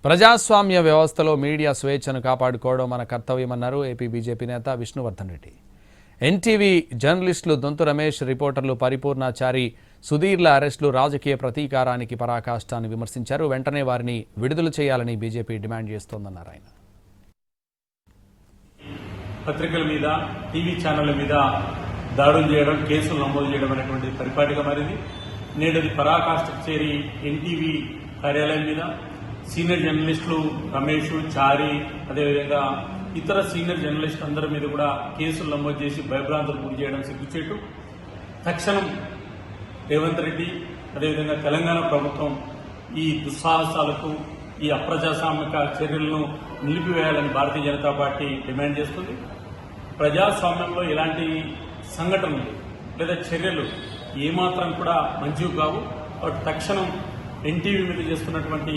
ప్రజాస్వామ్య వ్యవస్థలో మీడియా స్వేచ్ఛను కాపాడుకోవడం మన కర్తవ్యమన్నారు ఏపీ బీజేపీ నేత విష్ణువర్ధన్ రెడ్డి. ఎన్టీవీ జర్నలిస్టులు దొంతు రమేష్, రిపోర్టర్లు పరిపూర్ణాచారి, సుధీర్ల అరెస్టులు రాజకీయ ప్రతీకారానికి పరాకాష్టాన్ని విమర్శించారు. వెంటనే వారిని విడుదల చేయాలని బీజేపీ డిమాండ్ చేస్తోందన్నారు ఆయన. పత్రికల మీద, టీవీ ఛానళ్ల మీద దాడులు చేయడం, కేసులు నమోదు చేయడం అనేటువంటి పరిపాటిగా మారింది. నేడది పరాకాష్ఠకు చేరి ఎన్టీవీ కార్యాలయం మీద సీనియర్ జర్నలిస్టులు రమేష్, చారి, అదేవిధంగా ఇతర సీనియర్ జర్నలిస్టులు అందరి మీద కూడా కేసులు నమోదు చేసి భయభ్రాంతులు గురి చేయడం సిగ్గుచేటు. తక్షణం రేవంత్ రెడ్డి అదేవిధంగా తెలంగాణ ప్రభుత్వం ఈ దుస్సాహసాలకు, ఈ అప్రజాస్వామిక చర్యలను నిలిపివేయాలని భారతీయ జనతా పార్టీ డిమాండ్ చేస్తుంది. ప్రజాస్వామ్యంలో ఇలాంటి సంఘటనలు లేదా చర్యలు ఏమాత్రం కూడా మంచివి కావు. తక్షణం ఎన్టీవీ మీద చేస్తున్నటువంటి